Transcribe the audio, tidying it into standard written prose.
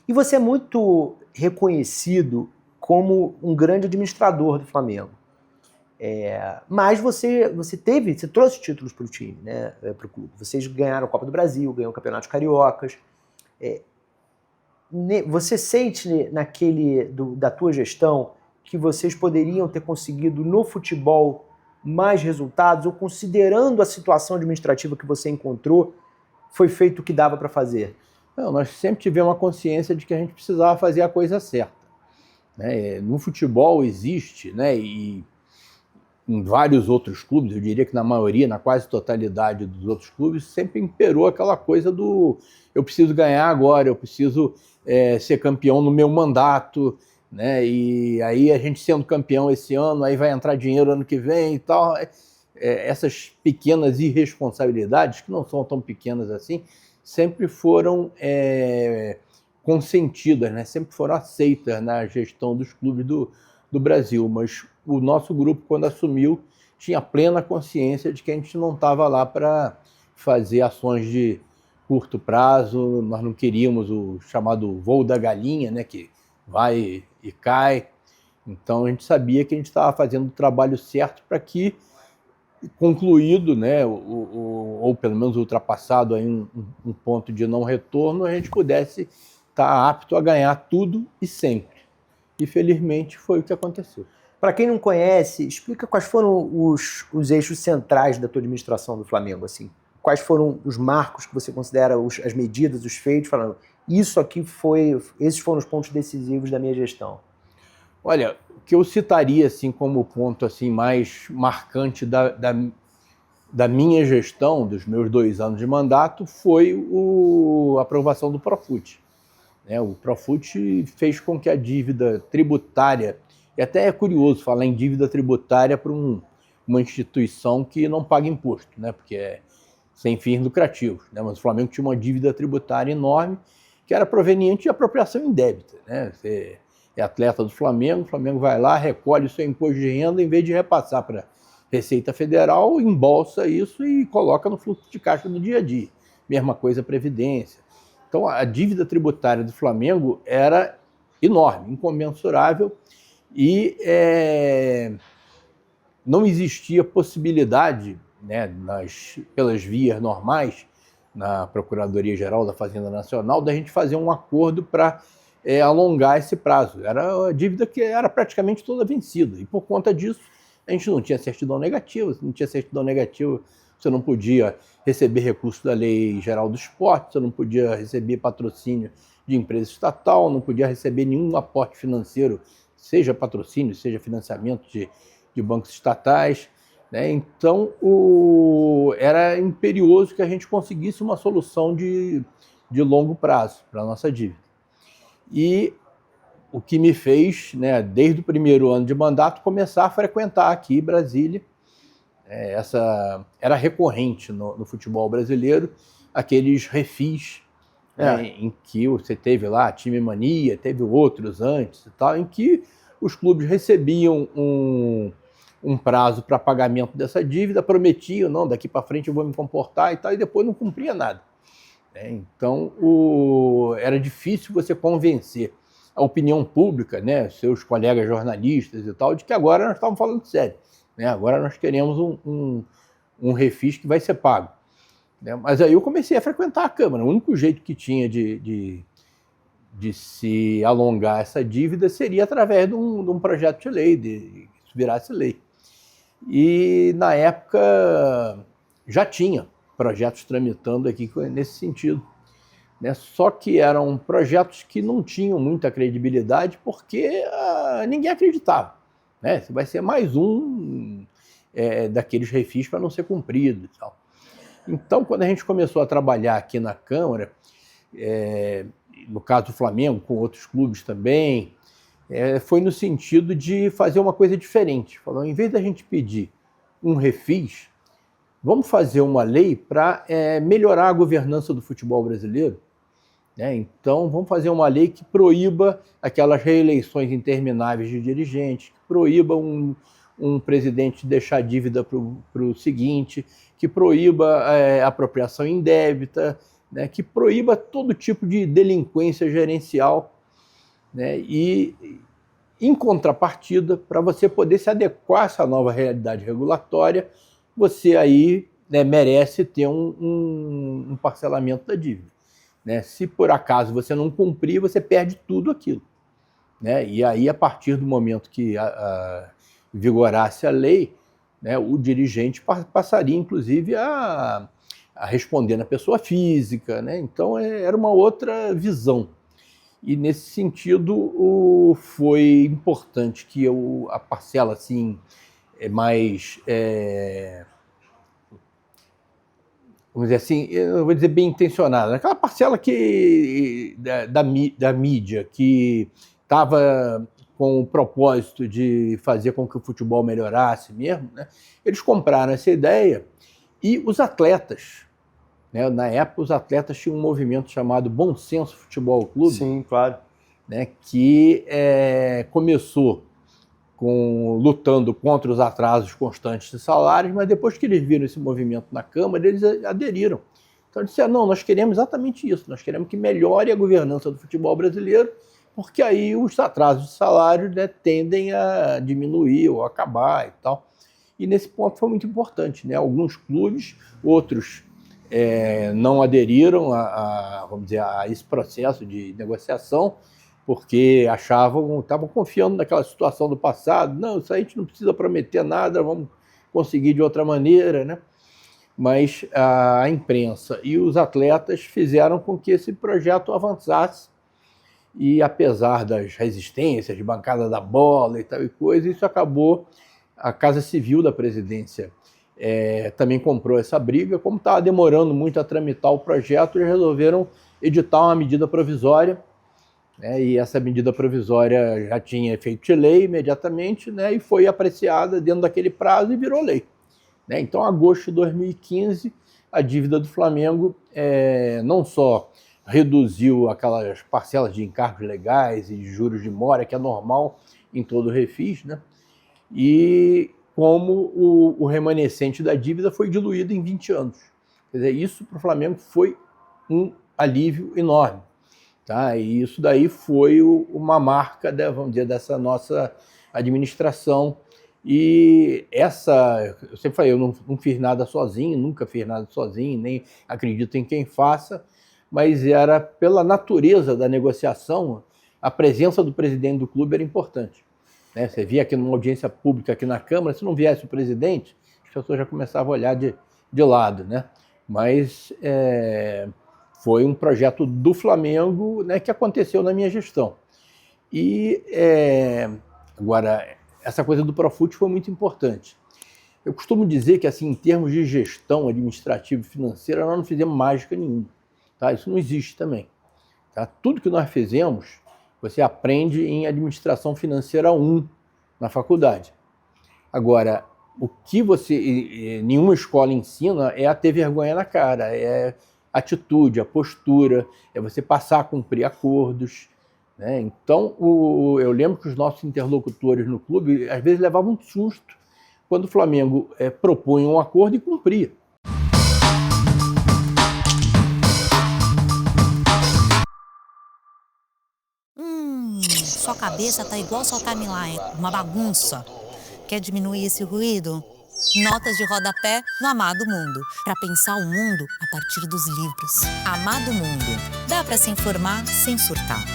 E você é muito reconhecido como um grande administrador do Flamengo. Mas você trouxe títulos para o time, né, para o clube. Vocês ganharam a Copa do Brasil, ganharam o Campeonato Cariocas. Você sente da tua gestão que vocês poderiam ter conseguido no futebol mais resultados, ou considerando a situação administrativa que você encontrou, foi feito o que dava para fazer? Não, nós sempre tivemos a consciência de que a gente precisava fazer a coisa certa, né? No futebol existe, né, e em vários outros clubes, eu diria que na maioria, na quase totalidade dos outros clubes, sempre imperou aquela coisa do eu preciso ganhar agora, eu preciso ser campeão no meu mandato, né? E aí a gente sendo campeão esse ano, aí vai entrar dinheiro ano que vem e tal. Essas pequenas irresponsabilidades, que não são tão pequenas assim, sempre foram consentidas, né? Sempre foram aceitas na gestão dos clubes do Brasil, mas o nosso grupo, quando assumiu, tinha plena consciência de que a gente não estava lá para fazer ações de curto prazo, nós não queríamos o chamado voo da galinha, né, que vai e cai. Então a gente sabia que a gente estava fazendo o trabalho certo para que, concluído, né, ou pelo menos ultrapassado aí um ponto de não retorno, a gente pudesse estar apto a ganhar tudo e sempre. E felizmente foi o que aconteceu. Para quem não conhece, explica quais foram os eixos centrais da tua administração do Flamengo, assim. Quais foram os marcos que você considera, as medidas, os feitos, falando, esses foram os pontos decisivos da minha gestão? Olha, o que eu citaria assim como ponto assim mais marcante da minha gestão, dos meus 2 anos de mandato, foi a aprovação do Profut. O Profut fez com que a dívida tributária, e até é curioso falar em dívida tributária para uma instituição que não paga imposto, né, porque é sem fins lucrativos, né, mas o Flamengo tinha uma dívida tributária enorme que era proveniente de apropriação indébita, né? Você é atleta do Flamengo, o Flamengo vai lá, recolhe o seu imposto de renda, em vez de repassar para a Receita Federal, embolsa isso e coloca no fluxo de caixa do dia a dia. Mesma coisa a Previdência. Então, a dívida tributária do Flamengo era enorme, incomensurável, e não existia possibilidade, né, pelas vias normais, na Procuradoria-Geral da Fazenda Nacional, da gente fazer um acordo para alongar esse prazo. Era a dívida que era praticamente toda vencida, e por conta disso a gente não tinha certidão negativa. Se não tinha certidão negativa, você não podia receber recursos da Lei Geral do Esporte, você não podia receber patrocínio de empresa estatal, não podia receber nenhum aporte financeiro, seja patrocínio, seja financiamento de bancos estatais, né? Então, era imperioso que a gente conseguisse uma solução de longo prazo para a nossa dívida. E o que me fez, né, desde o primeiro ano de mandato, começar a frequentar aqui Brasília. Essa era recorrente no futebol brasileiro, aqueles refis, né, em que você teve lá Time Mania, teve outros antes e tal, em que os clubes recebiam um prazo para pagamento dessa dívida, prometiam, não, daqui para frente eu vou me comportar e tal, e depois não cumpria nada. Então, era difícil você convencer a opinião pública, né, seus colegas jornalistas e tal, de que agora nós estávamos falando sério, né? Agora nós queremos um refis que vai ser pago, né? Mas aí eu comecei a frequentar a Câmara. O único jeito que tinha de se alongar essa dívida seria através de um projeto de lei, que virasse lei. E na época já tinha projetos tramitando aqui nesse sentido, né? Só que eram projetos que não tinham muita credibilidade porque ninguém acreditava, né? Você vai ser mais um daqueles refis para não ser cumprido e tal. Então, quando a gente começou a trabalhar aqui na Câmara, no caso do Flamengo, com outros clubes também, foi no sentido de fazer uma coisa diferente. Falou, em vez da gente pedir um refis, vamos fazer uma lei para melhorar a governança do futebol brasileiro, né? Então, vamos fazer uma lei que proíba aquelas reeleições intermináveis de dirigentes, que proíba um presidente deixar dívida para o seguinte, que proíba a apropriação indébita, né, que proíba todo tipo de delinquência gerencial, né, e, em contrapartida, para você poder se adequar a essa nova realidade regulatória, você aí, né, merece ter um parcelamento da dívida, né? Se por acaso você não cumprir, você perde tudo aquilo, né? E aí, a partir do momento que vigorasse a lei, né, o dirigente passaria, inclusive, a responder na pessoa física, né? Então, era uma outra visão. E, nesse sentido, foi importante que a parcela assim, mais, vamos dizer assim, eu vou dizer bem intencionada, aquela parcela da mídia que estava com o propósito de fazer com que o futebol melhorasse mesmo, né? Eles compraram essa ideia e os atletas, né? Na época, os atletas tinham um movimento chamado Bom Senso Futebol Clube. Sim, claro. Né, que começou lutando contra os atrasos constantes de salários, mas depois que eles viram esse movimento na Câmara, eles aderiram. Então, eles disseram, não, nós queremos exatamente isso, nós queremos que melhore a governança do futebol brasileiro, porque aí os atrasos de salários, né, tendem a diminuir ou acabar e tal. E nesse ponto foi muito importante, né? Alguns clubes, outros não aderiram vamos dizer, a esse processo de negociação, porque estavam confiando naquela situação do passado. Não, isso aí a gente não precisa prometer nada, vamos conseguir de outra maneira, né? Mas a imprensa e os atletas fizeram com que esse projeto avançasse, e apesar das resistências de bancada da bola e tal e coisa, isso acabou. A Casa Civil da Presidência também comprou essa briga. Como estava demorando muito a tramitar o projeto, eles resolveram editar uma medida provisória, né, e essa medida provisória já tinha efeito de lei imediatamente, né, e foi apreciada dentro daquele prazo e virou lei, né? Então, em agosto de 2015, a dívida do Flamengo não só reduziu aquelas parcelas de encargos legais e de juros de mora, que é normal em todo o refis, né, e como o remanescente da dívida foi diluído em 20 anos. Quer dizer, isso para o Flamengo foi um alívio enorme. Tá? E isso daí foi uma marca, vamos dizer, dessa nossa administração. E eu sempre falei, eu não fiz nada sozinho, nunca fiz nada sozinho, nem acredito em quem faça, mas era pela natureza da negociação, a presença do presidente do clube era importante, né? Você via aqui numa audiência pública aqui na Câmara, se não viesse o presidente, as pessoas já começavam a olhar de lado, né? Mas foi um projeto do Flamengo, né, que aconteceu na minha gestão. E agora, essa coisa do Profut foi muito importante. Eu costumo dizer que, assim, em termos de gestão administrativa e financeira, nós não fizemos mágica nenhuma. Tá? Isso não existe também. Tá? Tudo que nós fizemos, você aprende em Administração Financeira 1 na faculdade. Agora, o que nenhuma escola ensina é a ter vergonha na cara, é atitude, a postura, é você passar a cumprir acordos, né? Então, eu lembro que os nossos interlocutores no clube, às vezes, levavam um susto quando o Flamengo propunha um acordo e cumpria. Sua cabeça tá igual sua timeline, uma bagunça. Quer diminuir esse ruído? Notas de rodapé no Amado Mundo, para pensar o mundo a partir dos livros. Amado Mundo, dá para se informar sem surtar.